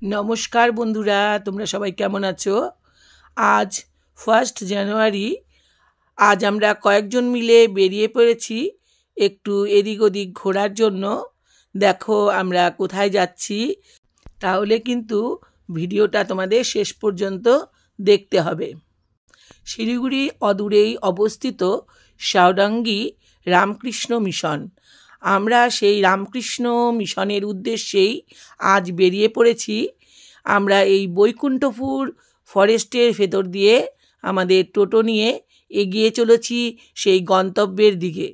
নমস্কার বন্ধুরা, তোমরা সবাই কেমন আছো? আজ 1 জানুয়ারি। আজ আমরা কয়েকজন মিলে বেরিয়ে পড়েছি একটু এদিক ওদিক ঘোরার জন্য। দেখো আমরা কোথায় যাচ্ছি, তাহলে কিন্তু ভিডিওটা তোমাদের শেষ পর্যন্ত দেখতে হবে। শিলিগুড়ি অদূরেই অবস্থিত সাউদাঙ্গি রামকৃষ্ণ মিশন। আমরা সেই রামকৃষ্ণ মিশনের উদ্দেশ্যেই আজ বেরিয়ে পড়েছি। আমরা এই বৈকুণ্ঠপুর ফরেস্টের ভেতর দিয়ে আমাদের টোটো নিয়ে এগিয়ে চলেছি সেই গন্তব্যের দিকে।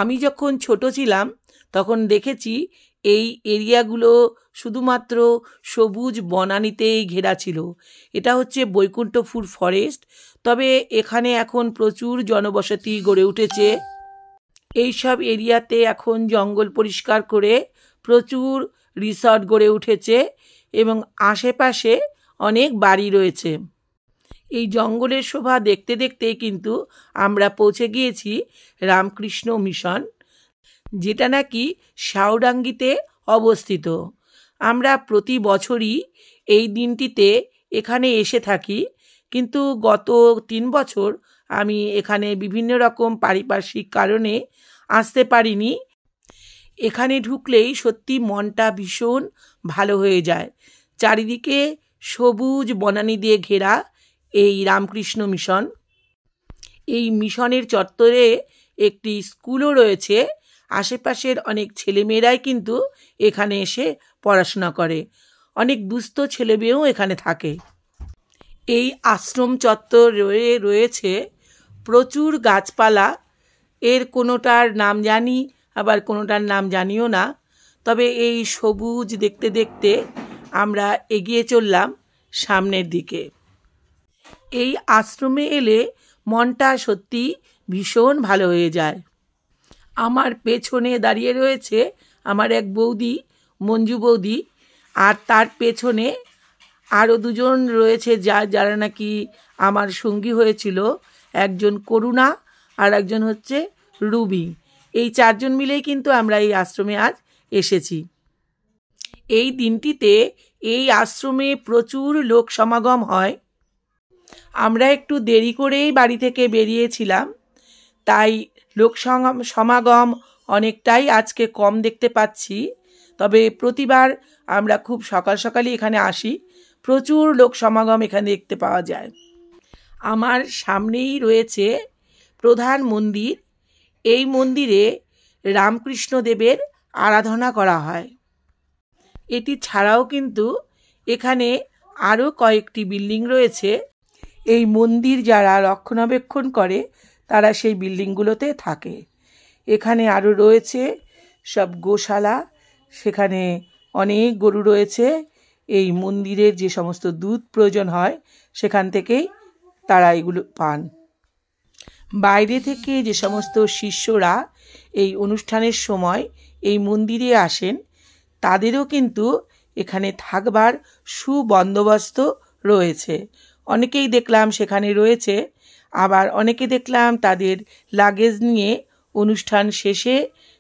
আমি যখন ছোট ছিলাম তখন দেখেছি এই এরিয়াগুলো শুধুমাত্র সবুজ বনানীতেই ঘেরা ছিল। এটা হচ্ছে বৈকুণ্ঠপুর ফরেস্ট, তবে এখানে এখন প্রচুর জনবসতি গড়ে উঠেছে। এইসব এরিয়াতে এখন জঙ্গল পরিষ্কার করে প্রচুর রিসর্ট গড়ে উঠেছে এবং আশেপাশে অনেক বাড়ি রয়েছে। এই জঙ্গলের শোভা দেখতে দেখতে কিন্তু আমরা পৌঁছে গিয়েছি রামকৃষ্ণ মিশন, যেটা নাকি সাউদাঙ্গিতে অবস্থিত। আমরা প্রতি বছরই এই দিনটিতে এখানে এসে থাকি, কিন্তু গত 3 বছর আমি এখানে বিভিন্ন রকম পারিপার্শ্বিক কারণে আসতে পারিনি। এখানে ঢুকলেই সত্যি মনটা ভীষণ ভালো হয়ে যায়। চারিদিকে সবুজ বনানী দিয়ে ঘেরা এই রামকৃষ্ণ মিশন। এই মিশনের চত্বরে একটি স্কুলও রয়েছে। আশেপাশের অনেক ছেলেমেয়েরাই কিন্তু এখানে এসে পড়াশোনা করে। অনেক দুস্থ ছেলেমেয়েও এখানে থাকে। এই আশ্রম চত্বর রয়েছে প্রচুর গাছপালা। এর কোনোটার নাম জানি, আবার কোনোটার নাম জানিও না। তবে এই সবুজ দেখতে দেখতে আমরা এগিয়ে চললাম সামনের দিকে। এই আশ্রমে এলে মনটা সত্যি ভীষণ ভালো হয়ে যায়। আমার পেছনে দাঁড়িয়ে রয়েছে আমার এক বৌদি, মঞ্জু বৌদি, আর তার পেছনে আরও 2 জন রয়েছে যারা নাকি আমার সঙ্গী হয়েছিল। একজন করুণা আর একজন হচ্ছে রুবি। এই 4 জন মিলেই কিন্তু আমরা এই আশ্রমে আজ এসেছি। এই দিনটিতে এই আশ্রমে প্রচুর লোক সমাগম হয়। আমরা একটু দেরি করেই বাড়ি থেকে বেরিয়েছিলাম, তাই লোক সমাগম অনেকটাই আজকে কম দেখতে পাচ্ছি। তবে প্রতিবার আমরা খুব সকাল সকালই এখানে আসি, প্রচুর লোক সমাগম এখানে দেখতে পাওয়া যায়। আমার সামনেই রয়েছে প্রধান মন্দির। এই মন্দিরে রামকৃষ্ণদেবের আরাধনা করা হয়। এটি ছাড়াও কিন্তু এখানে আরও কয়েকটি বিল্ডিং রয়েছে। এই মন্দির যারা রক্ষণাবেক্ষণ করে তারা সেই বিল্ডিংগুলোতে থাকে। এখানে আরও রয়েছে সব গোশালা, সেখানে অনেক গরু রয়েছে। এই মন্দিরের যে সমস্ত দুধ প্রয়োজন হয় সেখান থেকেই তারা এগুলো পান। বাইরে থেকে যে সমস্ত শিষ্যরা এই অনুষ্ঠানের সময় এই মন্দিরে আসেন, তাদেরও কিন্তু এখানে থাকবার সুবন্দোবস্ত রয়েছে। অনেকেই দেখলাম সেখানে রয়েছে, আবার অনেকে দেখলাম তাদের লাগেজ নিয়ে অনুষ্ঠান শেষে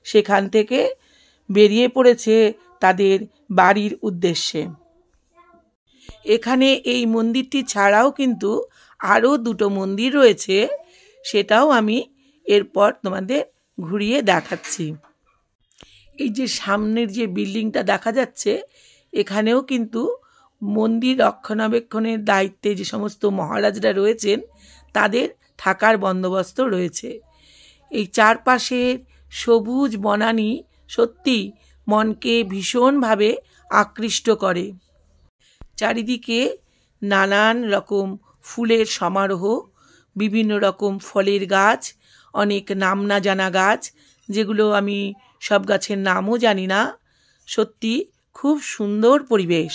সেখান থেকে বেরিয়ে পড়েছে তাদের বাড়ির উদ্দেশ্যে। এখানে এই মন্দিরটি ছাড়াও কিন্তু আরও 2টো মন্দির রয়েছে, সেটাও আমি এরপর তোমাদের ঘুরিয়ে দেখাচ্ছি। এই যে সামনের যে বিল্ডিংটা দেখা যাচ্ছে, এখানেও কিন্তু মন্দির রক্ষণাবেক্ষণের দায়িত্বে যে সমস্ত মহারাজরা রয়েছেন তাদের থাকার বন্দোবস্ত রয়েছে। এই চারপাশের সবুজ বনানী সত্যি মনকে ভীষণভাবে আকৃষ্ট করে। চারিদিকে নানান রকম ফুলের সমারোহ, বিভিন্ন রকম ফলের গাছ, অনেক নাম না জানা গাছ, যেগুলো আমি সব গাছের নামও জানি না। সত্যি খুব সুন্দর পরিবেশ।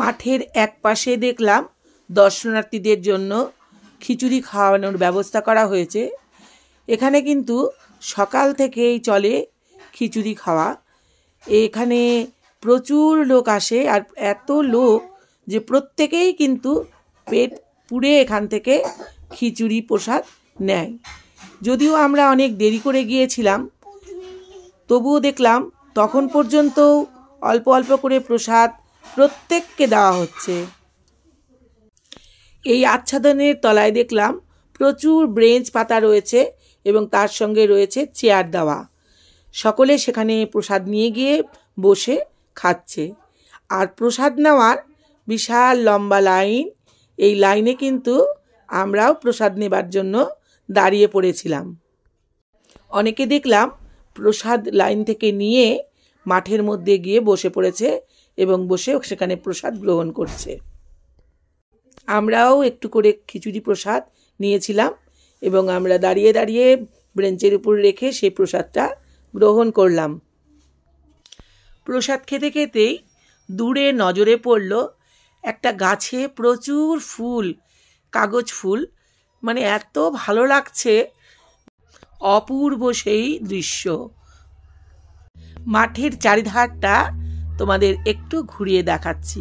মাঠের এক পাশে দেখলাম দর্শনার্থীদের জন্য খিচুড়ি খাওয়ানোর ব্যবস্থা করা হয়েছে। এখানে কিন্তু সকাল থেকেই চলে খিচুড়ি খাওয়া। এখানে প্রচুর লোক আসে, আর এত লোক যে প্রত্যেকেই কিন্তু পেট পুড়ে এখান থেকে খিচুড়ি প্রসাদ নেয়। যদিও আমরা অনেক দেরি করে গিয়েছিলাম, তবুও দেখলাম তখন পর্যন্ত অল্প অল্প করে প্রসাদ প্রত্যেককে দেওয়া হচ্ছে। এই আচ্ছাদনের তলায় দেখলাম প্রচুর ব্রেঞ্চ পাতা রয়েছে এবং তার সঙ্গে রয়েছে চেয়ার দেওয়া। সকলে সেখানে প্রসাদ নিয়ে গিয়ে বসে খাচ্ছে। আর প্রসাদ নেওয়ার বিশাল লম্বা লাইন। এই লাইনে কিন্তু আমরাও প্রসাদ নেবার জন্য দাঁড়িয়ে পড়েছিলাম। অনেকে দেখলাম প্রসাদ লাইন থেকে নিয়ে মাঠের মধ্যে গিয়ে বসে পড়েছে এবং বসে সেখানে প্রসাদ গ্রহণ করছে। আমরাও একটু করে খিচুড়ি প্রসাদ নিয়েছিলাম এবং আমরা দাঁড়িয়ে দাঁড়িয়ে ব্রেঞ্চের উপর রেখে সেই প্রসাদটা গ্রহণ করলাম। প্রসাদ খেতে খেতেই দূরে নজরে পড়ল একটা গাছে প্রচুর ফুল, কাগজ ফুল, মানে এত ভালো লাগছে, অপূর্ব সেই দৃশ্য। মাঠের চারিধারটা তোমাদের একটু ঘুরিয়ে দেখাচ্ছি।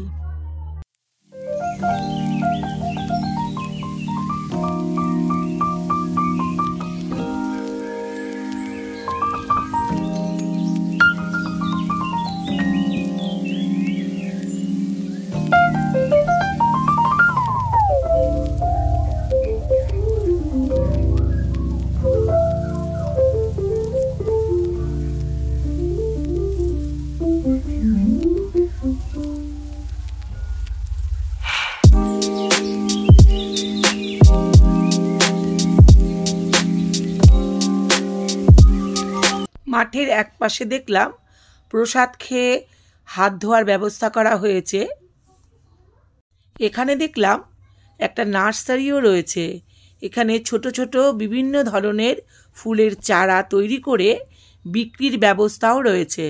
মাঠের এক পাশে দেখলাম প্রসাদ খেয়ে হাত ধোয়ার ব্যবস্থা করা হয়েছে। এখানে দেখলাম একটা নার্সারিও রয়েছে। এখানে ছোট ছোট বিভিন্ন ধরনের ফুলের চারা তৈরি করে বিক্রির ব্যবস্থাও রয়েছে।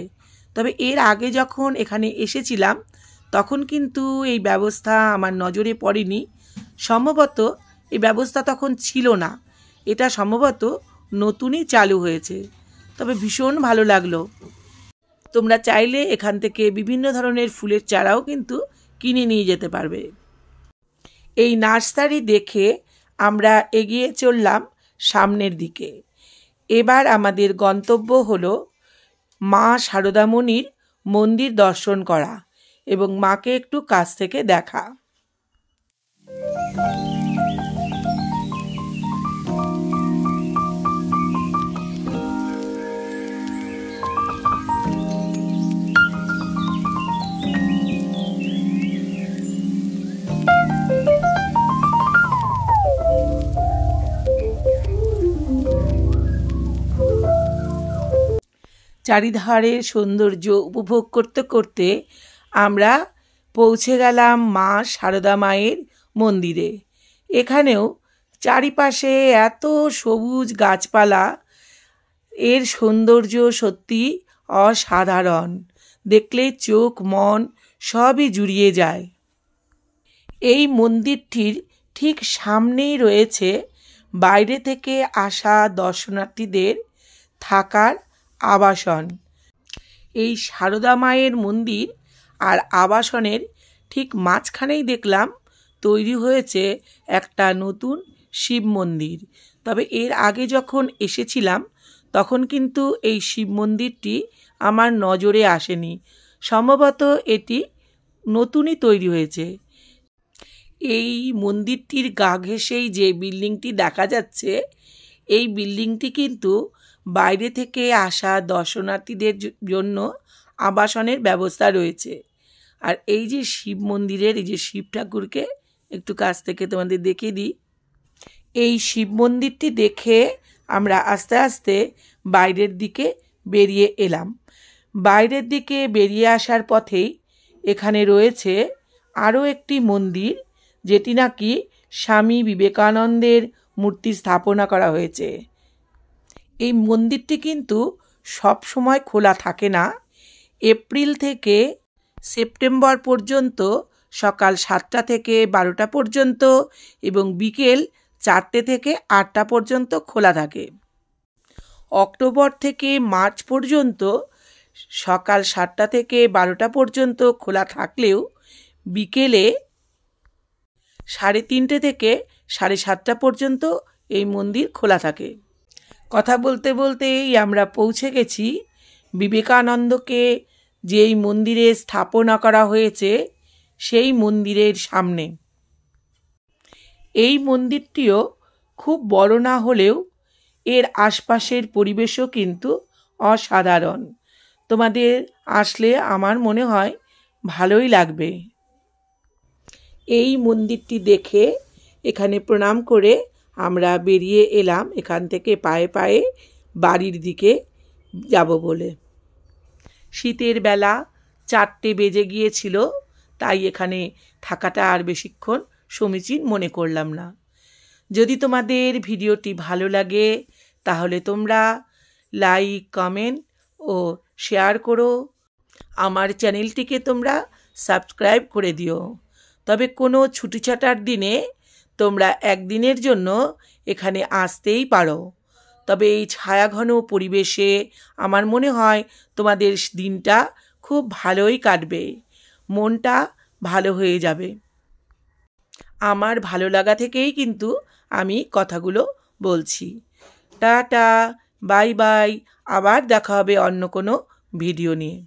তবে এর আগে যখন এখানে এসেছিলাম তখন কিন্তু এই ব্যবস্থা আমার নজরে পড়েনি। সম্ভবত এই ব্যবস্থা তখন ছিল না, এটা সম্ভবত নতুনই চালু হয়েছে। তবে ভীষণ ভালো লাগলো। তোমরা চাইলে এখান থেকে বিভিন্ন ধরনের ফুলের চারাও কিন্তু কিনে নিয়ে যেতে পারবে। এই নার্সারি দেখে আমরা এগিয়ে চললাম সামনের দিকে। এবার আমাদের গন্তব্য হলো মা শারদামণির মন্দির দর্শন করা এবং মাকে একটু কাছ থেকে দেখা। চারিধারের সৌন্দর্য উপভোগ করতে করতে আমরা পৌঁছে গেলাম মা শারদা মায়ের মন্দিরে। এখানেও চারিপাশে এত সবুজ গাছপালা, এর সৌন্দর্য সত্যি অসাধারণ। দেখলে চোখ মন সবই জুড়িয়ে যায়। এই মন্দিরটির ঠিক সামনেই রয়েছে বাইরে থেকে আসা দর্শনার্থীদের থাকার আবাসন। এই শারদা মায়ের মন্দির আর আবাসনের ঠিক মাঝখানেই দেখলাম তৈরি হয়েছে একটা নতুন শিব মন্দির। তবে এর আগে যখন এসেছিলাম তখন কিন্তু এই শিব মন্দিরটি আমার নজরে আসেনি। সম্ভবত এটি নতুনই তৈরি হয়েছে। এই মন্দিরটির গা ঘেঁষেই যে বিল্ডিংটি দেখা যাচ্ছে, এই বিল্ডিংটি কিন্তু বাইরে থেকে আসা দর্শনার্থীদের জন্য আবাসনের ব্যবস্থা রয়েছে। আর এই যে শিব মন্দিরের এই যে শিব ঠাকুরকে একটু কাছ থেকে তোমাদের দেখিয়ে দিই। এই শিব মন্দিরটি দেখে আমরা আস্তে আস্তে বাইরের দিকে বেরিয়ে এলাম। বাইরের দিকে বেরিয়ে আসার পথেই এখানে রয়েছে আরও একটি মন্দির, যেটি নাকি স্বামী বিবেকানন্দের মূর্তি স্থাপনা করা হয়েছে। এই মন্দিরটি কিন্তু সব সময় খোলা থাকে না। এপ্রিল থেকে সেপ্টেম্বর পর্যন্ত সকাল 7টা থেকে 12টা পর্যন্ত এবং বিকেল 4টে থেকে 8টা পর্যন্ত খোলা থাকে। অক্টোবর থেকে মার্চ পর্যন্ত সকাল 7টা থেকে 12টা পর্যন্ত খোলা থাকলেও বিকেলে 3:30 থেকে 7:30 পর্যন্ত এই মন্দির খোলা থাকে। কথা বলতে বলতেই আমরা পৌঁছে গেছি বিবেকানন্দকে যেই মন্দিরে স্থাপনা করা হয়েছে সেই মন্দিরের সামনে। এই মন্দিরটিও খুব বড় না হলেও এর আশপাশের পরিবেশও কিন্তু অসাধারণ। তোমাদের আসলে আমার মনে হয় ভালোই লাগবে। এই মন্দিরটি দেখে এখানে প্রণাম করে আমরা বেরিয়ে এলাম এখান থেকে পায়ে পায়ে বাড়ির দিকে যাব বলে। শীতের বেলা 4টে বেজে গিয়েছিল, তাই এখানে থাকাটা আর বেশিক্ষণ সমীচীন মনে করলাম না। যদি তোমাদের ভিডিওটি ভালো লাগে তাহলে তোমরা লাইক, কমেন্ট ও শেয়ার করো। আমার চ্যানেলটিকে তোমরা সাবস্ক্রাইব করে দিও। তবে কোনো ছুটিছাটার দিনে তোমরা একদিনের জন্য এখানে আসতেই পারো। তবে এই ছায়াঘন পরিবেশে আমার মনে হয় তোমাদের দিনটা খুব ভালোই কাটবে, মনটা ভালো হয়ে যাবে। আমার ভালো লাগা থেকেই কিন্তু আমি কথাগুলো বলছি। টাটা, বাই বাই, আবার দেখা হবে অন্য কোনো ভিডিও নিয়ে।